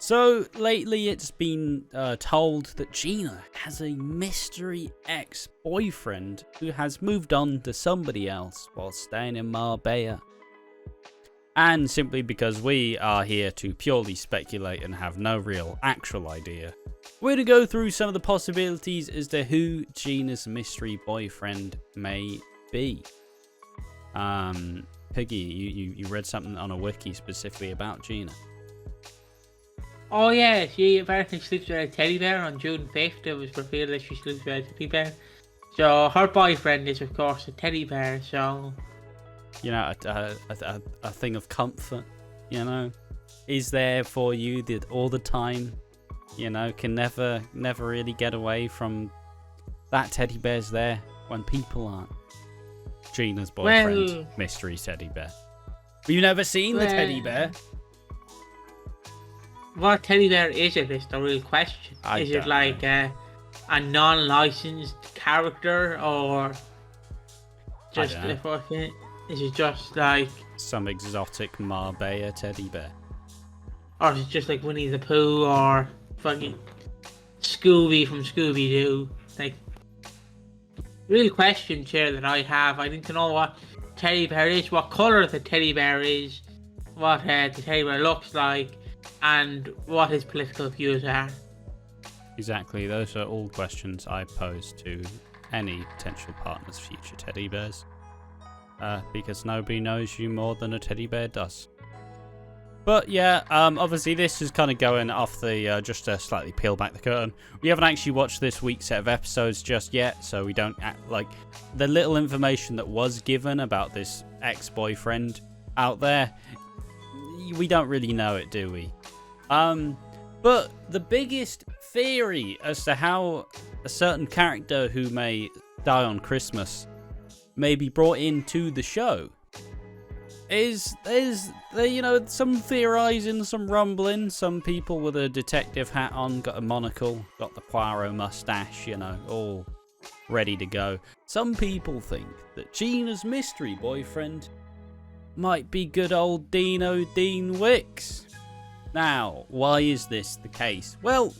So lately it's been told that Gina has a mystery ex-boyfriend who has moved on to somebody else while staying in Marbella. And simply because we are here to purely speculate and have no real actual idea, we're going to go through some of the possibilities as to who Gina's mystery boyfriend may be. Piggy, you read something on a wiki specifically about Gina. Oh yeah, she apparently sleeps with a teddy bear. On June 5th, it was revealed that she sleeps with a teddy bear. So her boyfriend is of course a teddy bear, so... You know, a thing of comfort, you know, is there for you all the time, you know, can never really get away from that teddy bear's there when people aren't. Gina's boyfriend, mystery teddy bear. Have you never seen the teddy bear? What teddy bear is it? Is the real question. Is it like a non-licensed character, or just a fucking... Is it just like some exotic Marbella teddy bear? Or is it just like Winnie the Pooh or fucking Scooby from Scooby-Doo? Like, real question here that I have. I need to know what teddy bear is, what colour the teddy bear is, what the teddy bear looks like, and what his political views are. Exactly, those are all questions I pose to any potential partner's future teddy bears. Because nobody knows you more than a teddy bear does. But yeah, obviously this is kind of going off the, just to slightly peel back the curtain. We haven't actually watched this week's set of episodes just yet, so we don't act like the little information that was given about this ex-boyfriend out there. We don't really know it, do we? But the biggest theory as to how a certain character who may die on Christmas may be brought into the show is you know, some theorizing, some rumbling, some people with a detective hat on, got a monocle, got the Poirot mustache, you know, all ready to go. Some people think that Gina's mystery boyfriend might be good old Dean Wicks. Now, why is this the case? Well,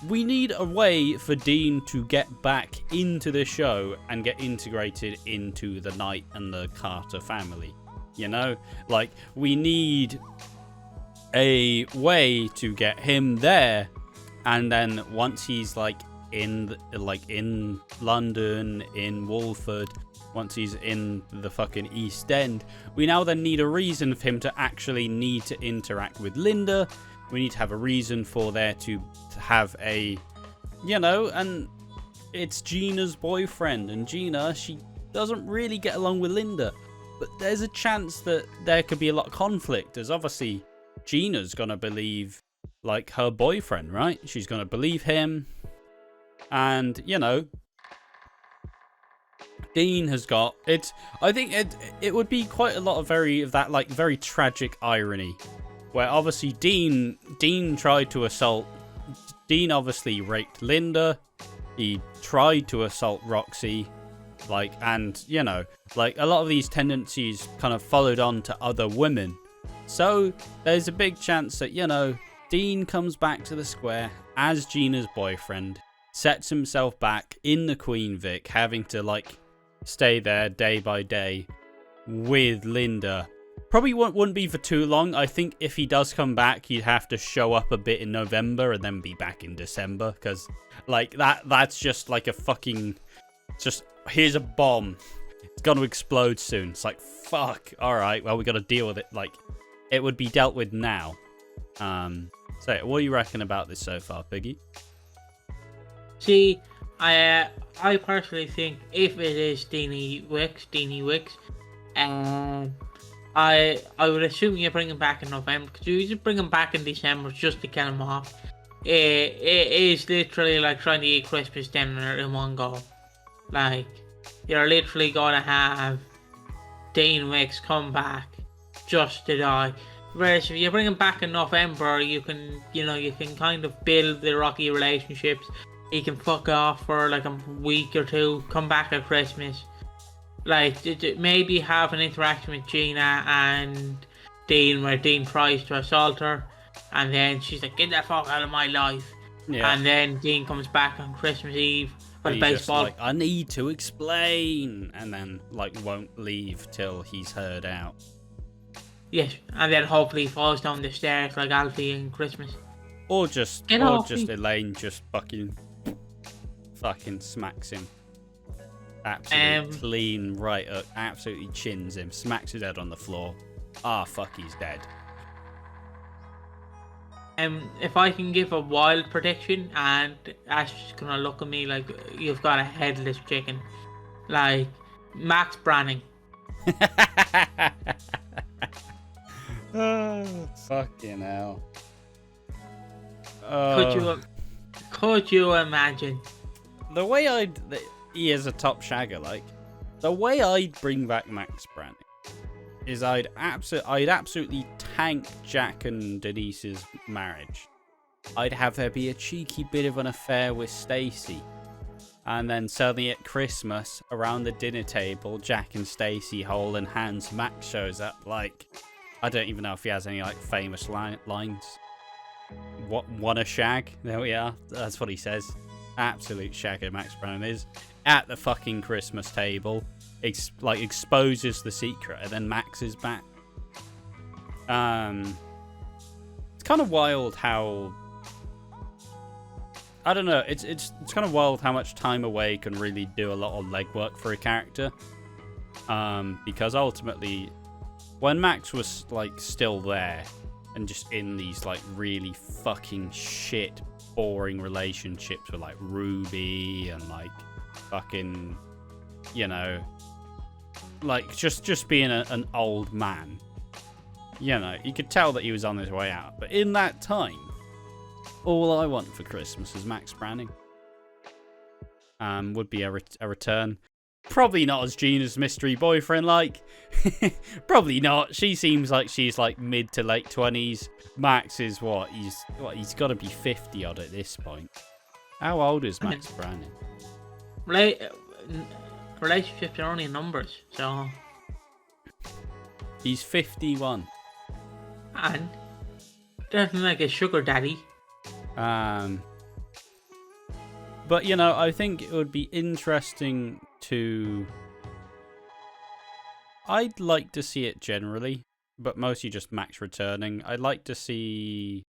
we need a way for Dean to get back into the show and get integrated into the Knight and the Carter family. You know, like, we need a way to get him there, and then once he's in London, in Walford, once he's in the fucking East End, we now then need a reason for him to actually need to interact with Linda. We need to have a reason for there to have a, you know, and it's Gina's boyfriend, and Gina, she doesn't really get along with Linda, but there's a chance that there could be a lot of conflict, as obviously Gina's gonna believe, like, her boyfriend, right? She's gonna believe him, and, you know, Dean has got it. I think it would be quite a lot of very tragic irony, where obviously Dean tried to assault. Dean obviously raped Linda. He tried to assault Roxy, and you know, a lot of these tendencies kind of followed on to other women. So there's a big chance that, you know, Dean comes back to the square as Gina's boyfriend, sets himself back in the Queen Vic, having to stay there day by day with Linda. Probably wouldn't be for too long. I think if he does come back, he'd have to show up a bit in November and then be back in December, because that's just like a fucking, just, here's a bomb, it's gonna explode soon. It's like, fuck, alright, well, we gotta deal with it. It would be dealt with now. So what do you reckon about this so far, Piggy? See, I personally think if it is Deanie Wicks, I would assume you bring him back in November, because you just bring him back in December just to get him off. It is literally like trying to eat Christmas dinner in one go. Like, you're literally gonna have Dean Wicks come back just to die. Whereas if you bring him back in November, you can kind of build the rocky relationships. He can fuck off for like a week or two, come back at Christmas. Maybe have an interaction with Gina and Dean where Dean tries to assault her. and then she's like, "Get the fuck out of my life." Yeah. And then Dean comes back on Christmas Eve for the He's just baseball. like, I need to explain, and then like won't leave till he's heard out. Yes, and then hopefully he falls down the stairs like Alfie in Christmas. Or just Elaine just fucking smacks him. Absolutely clean right up, absolutely chins him, smacks his head on the floor. Ah, fuck, he's dead. If I can give a wild prediction, and Ash's gonna look at me like you've got a headless chicken, like Max Branning. Oh, fucking hell. Could you imagine? The way he is a top shagger, like, the way I'd bring back Max Branning is I'd absolutely tank Jack and Denise's marriage. I'd have there be a cheeky bit of an affair with Stacey. And then suddenly at Christmas, around the dinner table, Jack and Stacey holding hands, Max shows up like, I don't even know if he has any like famous lines. What, wanna shag? There we are. That's what he says. Absolute shagger Max Branning is. At the fucking Christmas table. Exposes the secret, and then Max is back. It's kind of wild how... I don't know, it's kind of wild how much time away can really do a lot of legwork for a character. Because ultimately, when Max was like still there and just in these like really fucking shit, boring relationships with like Ruby and like fucking, you know, like just being an old man, you know, you could tell that he was on his way out. But in that time, all I want for Christmas is Max Branning. Would be a return. Probably not as Gina's mystery boyfriend, like. Probably not. She seems like she's like mid to late 20s. Max is what? He's got to be 50 odd at this point. How old is Max Branning? Relationships are only numbers, so. He's 51. And doesn't like a sugar daddy. But you know, I think it would be interesting to... I'd like to see it generally, but mostly just Max returning. I'd like to see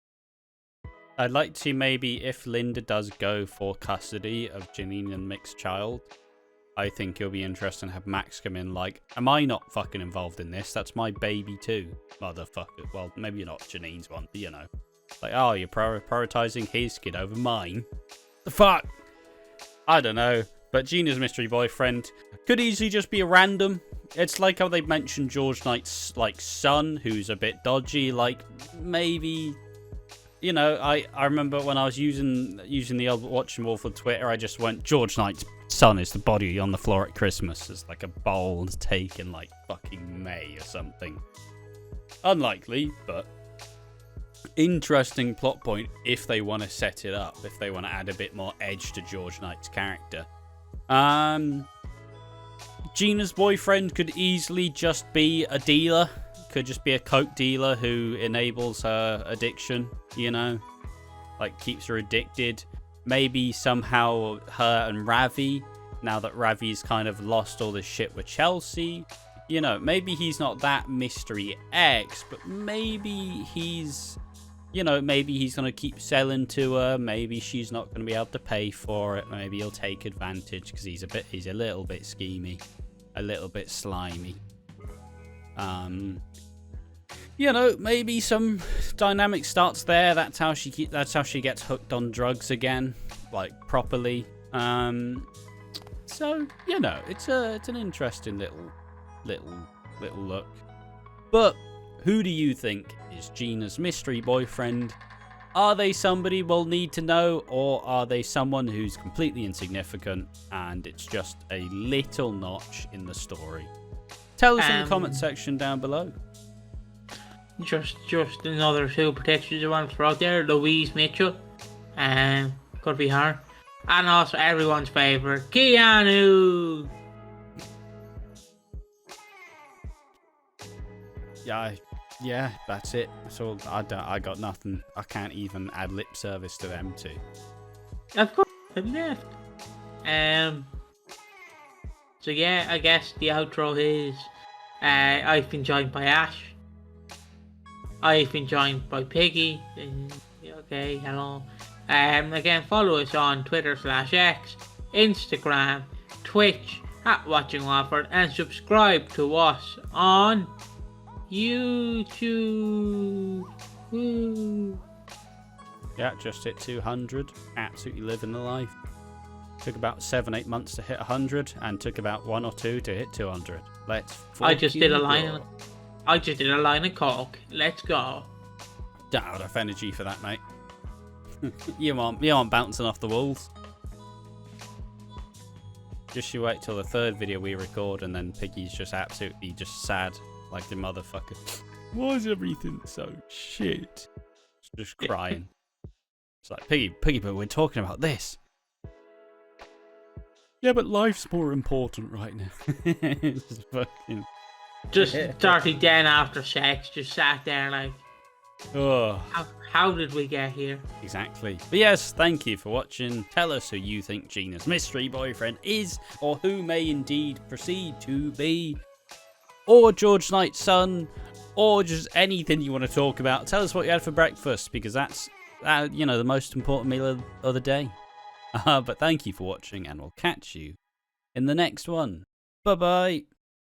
maybe if Linda does go for custody of Janine and Mick's child, I think it'll be interesting to have Max come in like, am I not fucking involved in this? That's my baby too, motherfucker. Well, maybe not Janine's one, but you know. Like, oh, you're prioritizing his kid over mine? The fuck? I don't know. But Gina's mystery boyfriend could easily just be a random. It's like how they mentioned George Knight's like son, who's a bit dodgy. Like maybe, you know, I remember when I was using the old Watching Walford Twitter, I just went, George Knight's son is the body on the floor at Christmas. It's like a bold take in like fucking May or something. Unlikely, but interesting plot point if they want to set it up, if they want to add a bit more edge to George Knight's character. Gina's boyfriend could easily just be a dealer, could just be a coke dealer who enables her addiction, you know, like keeps her addicted. Maybe somehow her and Ravi, now that Ravi's kind of lost all this shit with Chelsea, you know, maybe he's not that mystery ex, but maybe he's, you know, maybe he's going to keep selling to her. Maybe she's not going to be able to pay for it. Maybe he'll take advantage because he's a little bit schemy, a little bit slimy. You know, maybe some dynamic starts there. That's how she gets hooked on drugs again, like properly. So you know, it's an interesting little look. But who do you think is Gina's mystery boyfriend? Are they somebody we'll need to know, or are they someone who's completely insignificant and it's just a little notch in the story? Tell us in the comment section down below. Just another two predictions I want to throw out there. Louise Mitchell, could be her, and also everyone's favorite, Keanu. Yeah, Yeah, that's it. That's all. I got nothing. I can't even add lip service to them two. Of course, I'm left. So yeah, I guess the outro is I've been joined by Ash. I've been joined by Piggy. Okay, hello. Again, follow us on Twitter/X, Instagram, Twitch @Watching Walford, and subscribe to us on YouTube. Woo. Yeah, just hit 200. Absolutely living the life. Took about 7-8 months to hit 100, and took about 1 or 2 to hit 200. I just did a line of coke. Let's go. Don't have enough energy for that, mate. you aren't bouncing off the walls. Just you wait till the third video we record, and then Piggy's just absolutely just sad, like the motherfucker. Why is everything so shit? Just crying. It's like, Piggy, but we're talking about this. Yeah, but life's more important right now. It's fucking... Just started then after sex, just sat there like, oh. How did we get here? Exactly. But yes, thank you for watching. Tell us who you think Gina's mystery boyfriend is, or who may indeed proceed to be, or George Knight's son, or just anything you want to talk about. Tell us what you had for breakfast, because that's, the most important meal of the day. But thank you for watching, and we'll catch you in the next one. Bye-bye.